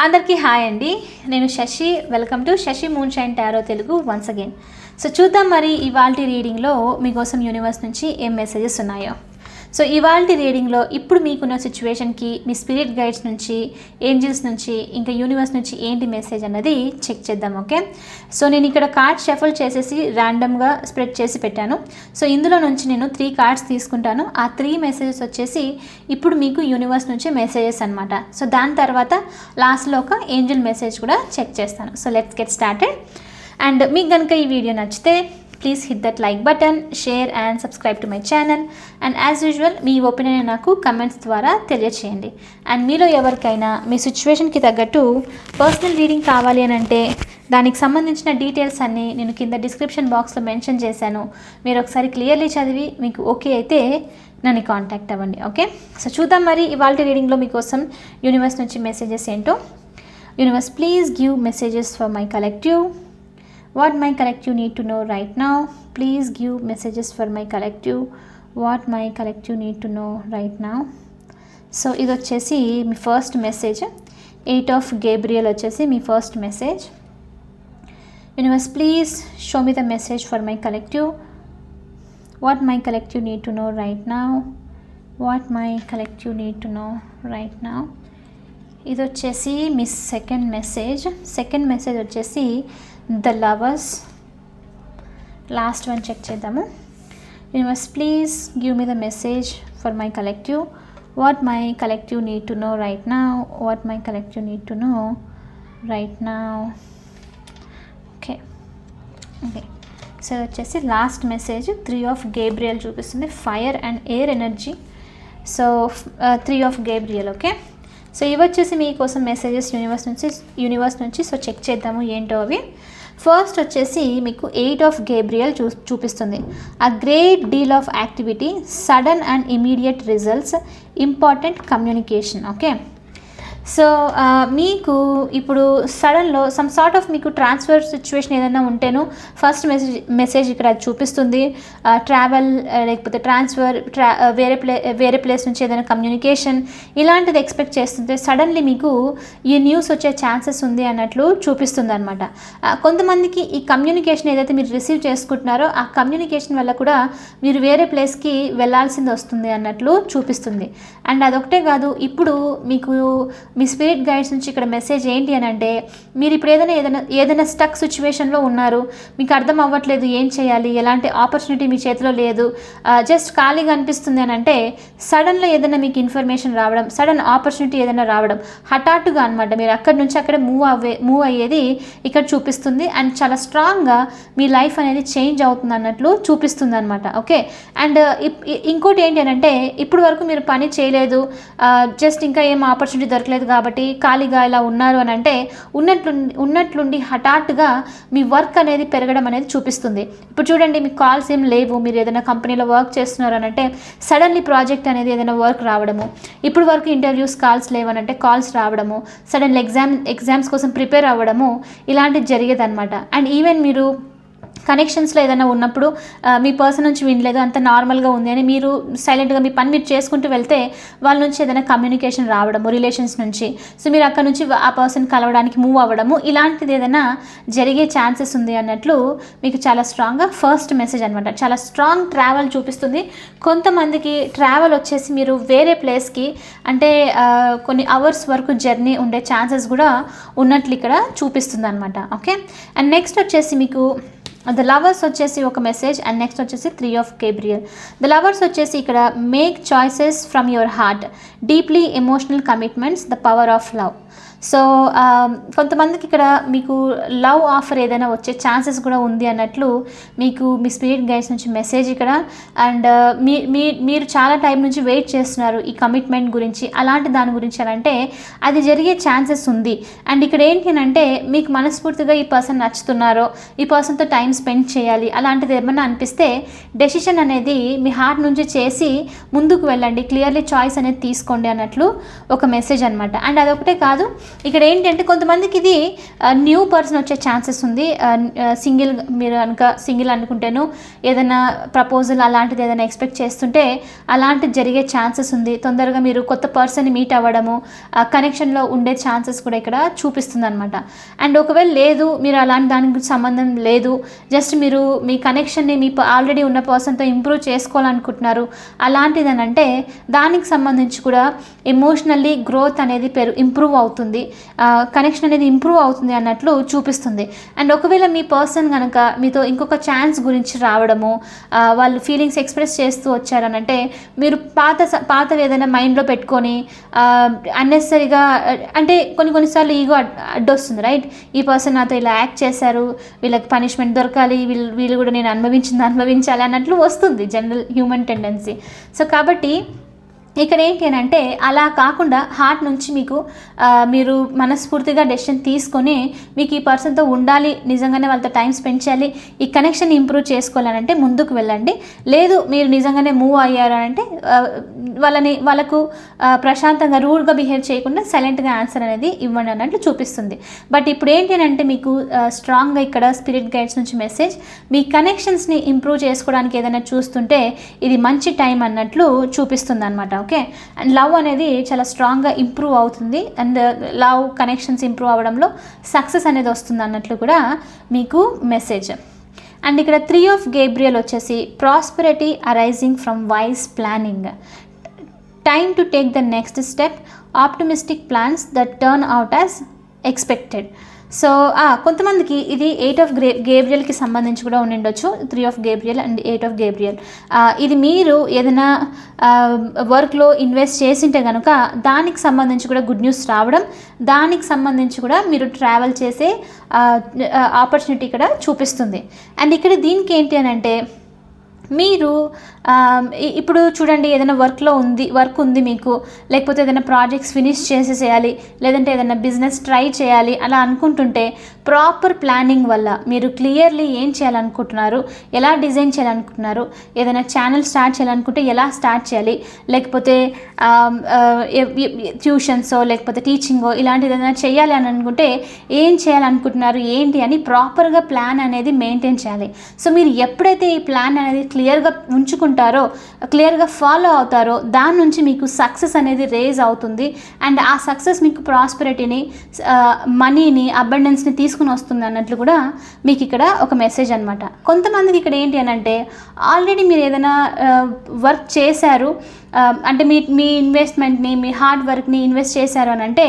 అందరికీ హాయ్ అండి. నేను Shashi. Welcome to Shashi moonshine tarot Telugu once again. So చూద్దాం మరి ఇవాల్టి రీడింగ్లో మీకోసం యూనివర్స్ నుంచి ఏం మెసేజెస్ ఉన్నాయో. సో ఇవాల్టి రీడింగ్లో ఇప్పుడు మీకున్న సిచ్యువేషన్కి మీ స్పిరిట్ గైడ్స్ నుంచి, ఏంజిల్స్ నుంచి, ఇంకా యూనివర్స్ నుంచి ఏంటి మెసేజ్ అన్నది చెక్ చేద్దాం. ఓకే, సో నేను ఇక్కడ కార్డ్స్ షఫల్ చేసేసి ర్యాండమ్గా స్ప్రెడ్ చేసి పెట్టాను. సో ఇందులో నుంచి నేను 3 కార్డ్స్ తీసుకుంటాను. ఆ 3 మెసేజెస్ వచ్చేసి ఇప్పుడు మీకు యూనివర్స్ నుంచి మెసేజెస్ అనమాట. సో దాని తర్వాత లాస్ట్లో ఒక ఏంజిల్ మెసేజ్ కూడా చెక్ చేస్తాను. So let's get started. And మీకు కనుక ఈ వీడియో నచ్చితే please hit that like button, share and subscribe to my channel. And as usual me opinion నాకు కమెంట్స్ ద్వారా తెలియచేయండి. అండ్ మీలో ఎవరికైనా మీ సిచ్యువేషన్కి తగ్గట్టు పర్సనల్ రీడింగ్ కావాలి అని అంటే దానికి సంబంధించిన డీటెయిల్స్ అన్నీ నేను కింద డిస్క్రిప్షన్ బాక్స్లో మెన్షన్ చేశాను. మీరు ఒకసారి క్లియర్లీ చదివి మీకు ఓకే అయితే నన్ను కాంటాక్ట్ అవ్వండి. ఓకే, సో చూద్దాం మరి ఇవాళ రీడింగ్లో మీకోసం యూనివర్స్ నుంచి మెసేజెస్ ఏంటో. Universe, please give messages for my collective. What my collective need to know right now. Please give messages for my collective. What my collective need to know right now. So ఇది వచ్చేసి మీ first message. 8 of Gabriel వచ్చేసి మీ first message. Universe, please show me the message for my collective. What my collective need to know right now. What my collective need to know right now. ఇది వచ్చేసి మీ second message. Second message వచ్చేసి the lovers. Last one check చేద్దాము. Universe, please give me the message for my collective. What my collective need to know right now. What my collective need to know right now. Okay okay, so వచ్చేసి last message 3 of Gabriel చూపిస్తుంది. Fire and air energy. So 3 of Gabriel. Okay, so ఇవి వచ్చేసి మీకోసం messages universe నుంచి. So check చేద్దాము ఏంటో అవి. First వచ్చేసి మీకు 8 of Gabriel చూపిస్తుంది. A great deal of activity, sudden and immediate results, important communication. Okay, so మీకు సడన్లో సమ్ సార్ట్ ఆఫ్ మీకు ట్రాన్స్ఫర్ సిచ్యువేషన్ ఏదైనా ఉంటేను ఫస్ట్ మెసేజ్ ఇక్కడ చూపిస్తుంది. ట్రావెల్ లేకపోతే ట్రాన్స్ఫర్, వేరే ప్లేస్ నుంచి ఏదైనా కమ్యూనికేషన్ ఇలాంటిది ఎక్స్పెక్ట్ చేస్తుంటే సడన్లీ మీకు ఈ న్యూస్ వచ్చే ఛాన్సెస్ ఉంది అన్నట్లు చూపిస్తుంది అనమాట. కొంతమందికి ఈ కమ్యూనికేషన్ ఏదైతే మీరు రిసీవ్ చేసుకుంటున్నారో ఆ కమ్యూనికేషన్ వల్ల కూడా మీరు వేరే ప్లేస్కి వెళ్ళాల్సింది వస్తుంది అన్నట్లు చూపిస్తుంది. అండ్ అదొకటే కాదు, ఇప్పుడు మీకు మీ స్పిరిట్ గైడ్స్ నుంచి ఇక్కడ మెసేజ్ ఏంటి అని అంటే, మీరు ఇప్పుడు ఏదైనా స్టక్ సిచ్యువేషన్లో ఉన్నారు, మీకు అర్థం అవ్వట్లేదు ఏం చేయాలి, ఎలాంటి ఆపర్చునిటీ మీ చేతిలో లేదు, జస్ట్ ఖాళీగా అనిపిస్తుంది అని అంటే సడన్గా ఏదైనా మీకు ఇన్ఫర్మేషన్ రావడం, సడన్ ఆపర్చునిటీ ఏదైనా రావడం హఠాత్తుగా అనమాట, మీరు అక్కడి నుంచి అక్కడే మూవ్ అయ్యేది ఇక్కడ చూపిస్తుంది. అండ్ చాలా స్ట్రాంగ్గా మీ లైఫ్ అనేది చేంజ్ అవుతుంది అన్నట్లు చూపిస్తుంది అనమాట. ఓకే, అండ్ ఇంకోటి ఏంటి అని అంటే, ఇప్పుడు వరకు మీరు పని చేయలేదు, జస్ట్ ఇంకా ఏం ఆపర్చునిటీ దొరకలేదు కాబట్టి ఖాళీగా ఇలా ఉన్నారు అని అంటే ఉన్నట్లుండి హఠాత్తుగా మీ వర్క్ అనేది పెరగడం అనేది చూపిస్తుంది. ఇప్పుడు చూడండి, మీకు కాల్స్ ఏం లేవు, మీరు ఏదైనా కంపెనీలో వర్క్ చేస్తున్నారు అని అంటే సడన్లీ ప్రాజెక్ట్ అనేది ఏదైనా వర్క్ రావడము, ఇప్పుడు వరకు ఇంటర్వ్యూస్ కాల్స్ లేవనంటే కాల్స్ రావడము, సడన్లీ ఎగ్జామ్స్ కోసం ప్రిపేర్ అవ్వడము ఇలాంటిది జరిగేదన్నమాట. అండ్ ఈవెన్ మీరు కనెక్షన్స్లో ఏదైనా ఉన్నప్పుడు మీ పర్సన్ నుంచి వినలేదు, అంత నార్మల్గా ఉంది అని మీరు సైలెంట్గా మీ పని మీరు చేసుకుంటూ వెళ్తే వాళ్ళ నుంచి ఏదైనా కమ్యూనికేషన్ రావడము రిలేషన్స్ నుంచి, సో మీరు అక్కడ నుంచి ఆ పర్సన్ కలవడానికి మూవ్ అవ్వడము ఇలాంటిది ఏదైనా జరిగే ఛాన్సెస్ ఉంది అన్నట్లు మీకు చాలా స్ట్రాంగ్గా ఫస్ట్ మెసేజ్ అనమాట. చాలా స్ట్రాంగ్ ట్రావెల్ చూపిస్తుంది. కొంతమందికి ట్రావెల్ వచ్చేసి మీరు వేరే ప్లేస్కి అంటే కొన్ని అవర్స్ వరకు జర్నీ ఉండే ఛాన్సెస్ కూడా ఉన్నట్లు ఇక్కడ చూపిస్తుంది అనమాట. ఓకే, అండ్ నెక్స్ట్ వచ్చేసి మీకు ద లవర్స్ వచ్చేసి ఒక మెసేజ్. అండ్ నెక్స్ట్ వచ్చేసి 3 of Gabriel. ద లవర్స్ వచ్చేసి ఇక్కడ make choices from your heart, deeply emotional commitments, the power of love. So కొంతమందికి ఇక్కడ మీకు లవ్ ఆఫర్ ఏదైనా వచ్చే ఛాన్సెస్ కూడా ఉంది అన్నట్లు మీకు మీ స్పిరిట్ గైడ్స్ నుంచి మెసేజ్ ఇక్కడ. అండ్ మీరు చాలా టైం నుంచి వెయిట్ చేస్తున్నారు ఈ కమిట్మెంట్ గురించి, అలాంటి దాని గురించి అని అంటే అది జరిగే ఛాన్సెస్ ఉంది. అండ్ ఇక్కడ ఏంటి అని అంటే మీకు మనస్ఫూర్తిగా ఈ పర్సన్ నచ్చుతున్నారో, ఈ పర్సన్తో టైం స్పెండ్ చేయాలి అలాంటిది ఏమన్నా అనిపిస్తే డెసిషన్ అనేది మీ హార్ట్ నుంచి చేసి ముందుకు వెళ్ళండి, క్లియర్లీ చాయిస్ అనేది తీసుకోండి అన్నట్లు ఒక మెసేజ్ అనమాట. అండ్ అదొకటే కాదు, ఇక్కడ ఏంటంటే కొంతమందికి ఇది న్యూ పర్సన్ వచ్చే ఛాన్సెస్ ఉంది. సింగిల్ మీరు కనుక సింగిల్ అనుకుంటేను ఏదైనా ప్రపోజల్ అలాంటిది ఏదైనా ఎక్స్పెక్ట్ చేస్తుంటే అలాంటిది జరిగే ఛాన్సెస్ ఉంది. తొందరగా మీరు కొత్త పర్సన్ని మీట్ అవ్వడము, కనెక్షన్లో ఉండే ఛాన్సెస్ కూడా ఇక్కడ చూపిస్తుంది అనమాట. అండ్ ఒకవేళ లేదు, మీరు అలాంటి దానికి సంబంధం లేదు, జస్ట్ మీరు మీ కనెక్షన్ని మీ ఆల్రెడీ ఉన్న పర్సన్తో ఇంప్రూవ్ చేసుకోవాలనుకుంటున్నారు అలాంటిదని అంటే దానికి సంబంధించి కూడా ఎమోషనల్లీ గ్రోత్ అనేది ఇంప్రూవ్ అవుతుంది, కనెక్షన్ అనేది ఇంప్రూవ్ అవుతుంది అన్నట్లు చూపిస్తుంది. అండ్ ఒకవేళ మీ పర్సన్ కనుక మీతో ఇంకొక ఛాన్స్ గురించి రావడము, వాళ్ళు ఫీలింగ్స్ ఎక్స్ప్రెస్ చేస్తూ వచ్చారనంటే మీరు పాత ఏదైనా మైండ్లో పెట్టుకొని అన్నెసరీగా అంటే కొన్నిసార్లు ఈగో అడ్డొస్తుంది, రైట్? ఈ పర్సన్ నాతో ఇలా యాక్ట్ చేశారు, వీళ్ళకి పనిష్మెంట్ దొరకాలి, వీళ్ళు కూడా నేను అనుభవించాలి అన్నట్లు వస్తుంది జనరల్ హ్యూమన్ టెండెన్సీ. సో కాబట్టి ఇక్కడ ఏంటి అని అంటే అలా కాకుండా హార్ట్ నుంచి మీరు మనస్ఫూర్తిగా డెసిషన్ తీసుకొని మీకు ఈ పర్సన్తో ఉండాలి, నిజంగానే వాళ్ళతో టైం స్పెండ్ చేయాలి, ఈ కనెక్షన్ ఇంప్రూవ్ చేసుకోవాలంటే ముందుకు వెళ్ళండి. లేదు మీరు నిజంగానే మూవ్ అయ్యారంటే వాళ్ళకు ప్రశాంతంగా రూడ్గా బిహేవ్ చేయకుండా సైలెంట్గా ఆన్సర్ అనేది ఇవ్వండి అన్నట్లు చూపిస్తుంది. బట్ ఇప్పుడు ఏంటి అని అంటే మీకు స్ట్రాంగ్గా ఇక్కడ స్పిరిట్ గైడ్స్ నుంచి మెసేజ్, మీ కనెక్షన్స్ని ఇంప్రూవ్ చేసుకోవడానికి ఏదైనా చూస్తుంటే ఇది మంచి టైం అన్నట్లు చూపిస్తుంది అనమాట. ఓకే, అండ్ లవ్ అనేది చాలా స్ట్రాంగ్గా ఇంప్రూవ్ అవుతుంది, అండ్ లవ్ కనెక్షన్స్ ఇంప్రూవ్ అవ్వడంలో సక్సెస్ అనేది వస్తుంది అన్నట్లు కూడా మీకు మెసేజ్. అండ్ ఇక్కడ 3 of Gabriel వచ్చేసి prosperity arising from wise planning, time to take the next step, optimistic plans that turn out as expected. So కొంతమందికి ఇది 8 of Gabrielకి సంబంధించి కూడా ఉండిండొచ్చు. 3 of Gabriel and 8 of Gabriel. ఇది మీరు ఏదైనా వర్క్లో ఇన్వెస్ట్ చేసింటే కనుక దానికి సంబంధించి కూడా గుడ్ న్యూస్ రావడం, దానికి సంబంధించి కూడా మీరు ట్రావెల్ చేసే ఆపర్చునిటీ ఇక్కడ చూపిస్తుంది. అండ్ ఇక్కడ దీనికి ఏంటి అని అంటే మీరు ఇప్పుడు చూడండి, ఏదైనా వర్క్ ఉంది మీకు, లేకపోతే ఏదైనా ప్రాజెక్ట్స్ ఫినిష్ చేసేసేయాలి, లేదంటే ఏదైనా బిజినెస్ ట్రై చేయాలి అలా అనుకుంటుంటే ప్రాపర్ ప్లానింగ్ వల్ల మీరు క్లియర్లీ ఏం చేయాలనుకుంటున్నారు, ఎలా డిజైన్ చేయాలనుకుంటున్నారు, ఏదైనా ఛానల్ స్టార్ట్ చేయాలనుకుంటే ఎలా స్టార్ట్ చేయాలి, లేకపోతే ట్యూషన్సో లేకపోతే టీచింగో ఇలాంటిది ఏదైనా చేయాలి అని అనుకుంటే ఏం చేయాలనుకుంటున్నారు ఏంటి అని ప్రాపర్గా ప్లాన్ అనేది మెయింటైన్ చేయాలి. సో మీరు ఎప్పుడైతే ఈ ప్లాన్ అనేది క్లియర్గా ఉంచుకుంటారో, క్లియర్గా ఫాలో అవుతారో, దాని నుంచి మీకు సక్సెస్ అనేది రేజ్ అవుతుంది. అండ్ ఆ సక్సెస్ మీకు ప్రాస్పెరిటీని, మనీని, అబండెన్స్ని తీసుకుని వస్తుంది అన్నట్లు కూడా మీకు ఇక్కడ ఒక మెసేజ్ అనమాట. కొంతమందికి ఇక్కడ ఏంటి అని అంటే ఆల్రెడీ మీరు ఏదైనా వర్క్ చేశారు అంటే మీ ఇన్వెస్ట్మెంట్ని, మీ హార్డ్ వర్క్ని ఇన్వెస్ట్ చేశారు అని అంటే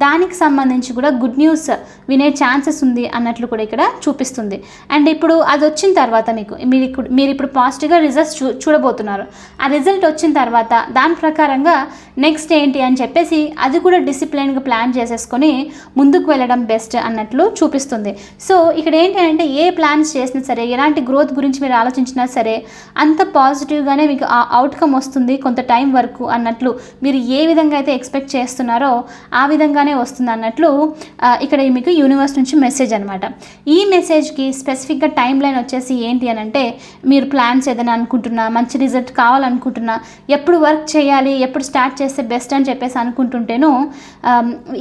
దానికి సంబంధించి కూడా గుడ్ న్యూస్ వినే ఛాన్సెస్ ఉంది అన్నట్లు కూడా ఇక్కడ చూపిస్తుంది. అండ్ ఇప్పుడు అది వచ్చిన తర్వాత మీరు ఇప్పుడు పాజిటివ్గా రిజల్ట్స్ చూడబోతున్నారు. ఆ రిజల్ట్ వచ్చిన తర్వాత దాని ప్రకారంగా నెక్స్ట్ ఏంటి అని చెప్పేసి అది కూడా డిసిప్లైన్గా ప్లాన్ చేసేసుకొని ముందుకు వెళ్ళడం బెస్ట్ అన్నట్లు చూపిస్తుంది. సో ఇక్కడ ఏంటి అంటే ఏ ప్లాన్స్ చేసినా సరే, ఎలాంటి గ్రోత్ గురించి మీరు ఆలోచించినా సరే అంత పాజిటివ్గానే మీకు ఆ అవుట్కమ్ వస్తుంది కొంత టైం వరకు అన్నట్లు, మీరు ఏ విధంగా అయితే ఎక్స్పెక్ట్ చేస్తున్నారో ఆ విధంగానే వస్తుంది అన్నట్లు ఇక్కడ మీకు యూనివర్స్ నుంచి మెసేజ్ అనమాట. ఈ మెసేజ్కి స్పెసిఫిక్గా టైం లైన్ వచ్చేసి ఏంటి అని అంటే మీరు ప్లాన్స్ ఏదైనా అనుకుంటున్నా, మంచి రిజల్ట్ కావాలనుకుంటున్నా, ఎప్పుడు వర్క్ చేయాలి, ఎప్పుడు స్టార్ట్ చేస్తే బెస్ట్ అని చెప్పేసి అనుకుంటుంటేను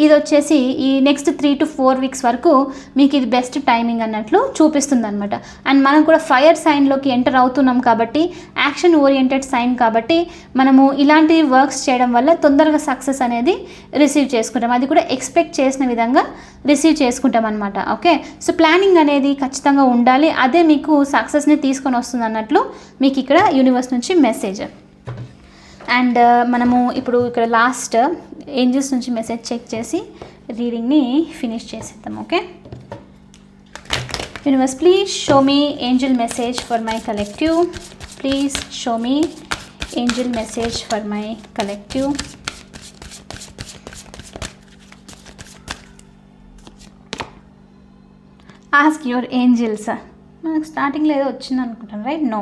ఇది వచ్చేసి ఈ నెక్స్ట్ 3 to 4 weeks వరకు మీకు ఇది బెస్ట్ టైమింగ్ అన్నట్లు చూపిస్తుంది అనమాట. అండ్ మనం కూడా ఫైర్ సైన్లోకి ఎంటర్ అవుతున్నాం కాబట్టి, యాక్షన్ ఓరియంటెడ్ సైన్ కాబట్టి మనము ఇలాంటి వర్క్స్ చేయడం వల్ల తొందరగా సక్సెస్ అనేది రిసీవ్ చేసుకుంటాం, అది కూడా ఎక్స్పెక్ట్ చేసిన విధంగా రిసీవ్ చేసుకుంటాం అనమాట. ఓకే, సో ప్లానింగ్ అనేది ఖచ్చితంగా ఉండాలి, అదే మీకు సక్సెస్ని తీసుకొని వస్తుంది అన్నట్లు మీకు ఇక్కడ యూనివర్స్ నుంచి మెసేజ్. అండ్ మనము ఇప్పుడు ఇక్కడ లాస్ట్ ఏంజల్స్ నుంచి మెసేజ్ చెక్ చేసి రీడింగ్ని ఫినిష్ చేసేద్దాం. Okay, universe please show me Angel message for my collective. Please show me angel message for my collective. Ask your angels. మనకు స్టార్టింగ్లో ఏదో వచ్చింది అనుకుంటాను, right? No,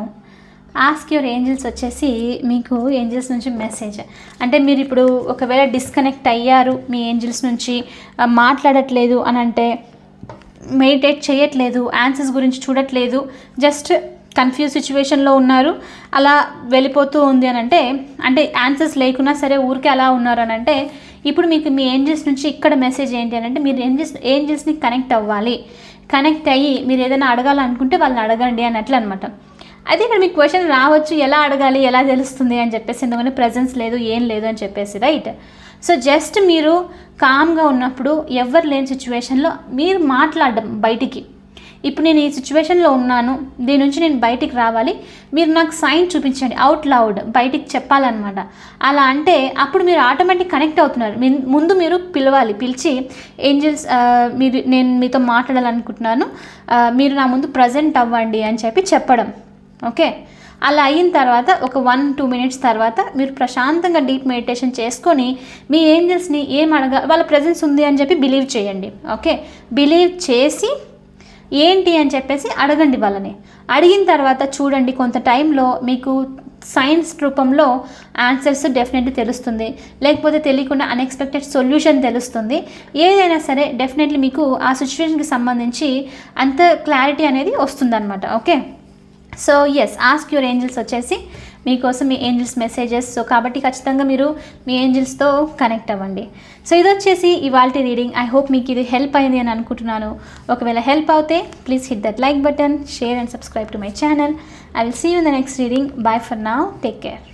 ask your angels వచ్చేసి మీకు ఏంజల్స్ నుంచి మెసేజ్. అంటే మీరు ఇప్పుడు ఒకవేళ డిస్కనెక్ట్ అయ్యారు, మీ ఏంజల్స్ నుంచి మాట్లాడట్లేదు అని అంటే మెడిటేట్ చేయట్లేదు, ఆన్సర్స్ గురించి చూడట్లేదు, జస్ట్ కన్ఫ్యూజ్ సిచ్యువేషన్లో ఉన్నారు, అలా వెళ్ళిపోతూ ఉంది అని అంటే ఆన్సర్స్ లేకున్నా సరే ఊరికే అలా ఉన్నారు అని అంటే, ఇప్పుడు మీకు మీ ఏంజల్స్ నుంచి ఇక్కడ మెసేజ్ ఏంటి అని అంటే, మీరు ఏంజల్స్ని కనెక్ట్ అవ్వాలి, కనెక్ట్ అయ్యి మీరు ఏదైనా అడగాలనుకుంటే వాళ్ళని అడగండి అన్నట్లు అనమాట. అయితే ఇక్కడ మీకు క్వశ్చన్ రావచ్చు, ఎలా అడగాలి, ఎలా తెలుస్తుంది అని చెప్పేసి, ఎందుకంటే ప్రెజెన్స్ లేదు, ఏం లేదు అని చెప్పేసి, రైట్? సో జస్ట్ మీరు కామ్గా ఉన్నప్పుడు ఎవరు లేని సిచ్యువేషన్లో మీరు మాట్లాడడం బయటికి, ఇప్పుడు నేను ఈ సిచ్యువేషన్లో ఉన్నాను, దీని నుంచి నేను బయటికి రావాలి, మీరు నాకు సైన్ చూపించండి, అవుట్ లౌడ్ బయటికి చెప్పాలన్నమాట. అలా అంటే అప్పుడు మీరు ఆటోమేటిక్ కనెక్ట్ అవుతున్నారు. ముందు మీరు పిలవాలి, పిలిచి ఏంజల్స్ నేను మీతో మాట్లాడాలనుకుంటున్నాను, మీరు నా ముందు ప్రజెంట్ అవ్వండి అని చెప్పడం. ఓకే, అలా అయిన తర్వాత ఒక 1-2 మినిట్స్ తర్వాత మీరు ప్రశాంతంగా డీప్ మెడిటేషన్ చేసుకొని మీ ఏంజల్స్ని వాళ్ళ ప్రెజెన్స్ ఉంది అని చెప్పి బిలీవ్ చేయండి. ఓకే, బిలీవ్ చేసి ఏంటి అని చెప్పేసి అడగండి వాళ్ళని. అడిగిన తర్వాత చూడండి, కొంత టైంలో మీకు సైన్స్ రూపంలో ఆన్సర్స్ డెఫినెట్లీ తెలుస్తుంది, లేకపోతే తెలియకుండా అన్ఎక్స్పెక్టెడ్ సొల్యూషన్ తెలుస్తుంది. ఏదైనా సరే డెఫినెట్లీ మీకు ఆ సిచ్యువేషన్కి సంబంధించి అంత క్లారిటీ అనేది వస్తుందన్నమాట. Okay, so yes, ask your angels వచ్చేసి మీకోసం మీ ఏంజల్స్ మెసేజెస్. సో కాబట్టి ఖచ్చితంగా మీరు మీ ఏంజల్స్తో కనెక్ట్ అవ్వండి. సో ఇది వచ్చేసి ఇవాల్టి రీడింగ్. ఐ హోప్ మీకు ఇది హెల్ప్ అయింది అని అనుకుంటున్నాను. ఒకవేళ హెల్ప్ అవుతే please hit that like button, share and subscribe to my channel. I will see you in the next reading. Bye for now. Take care.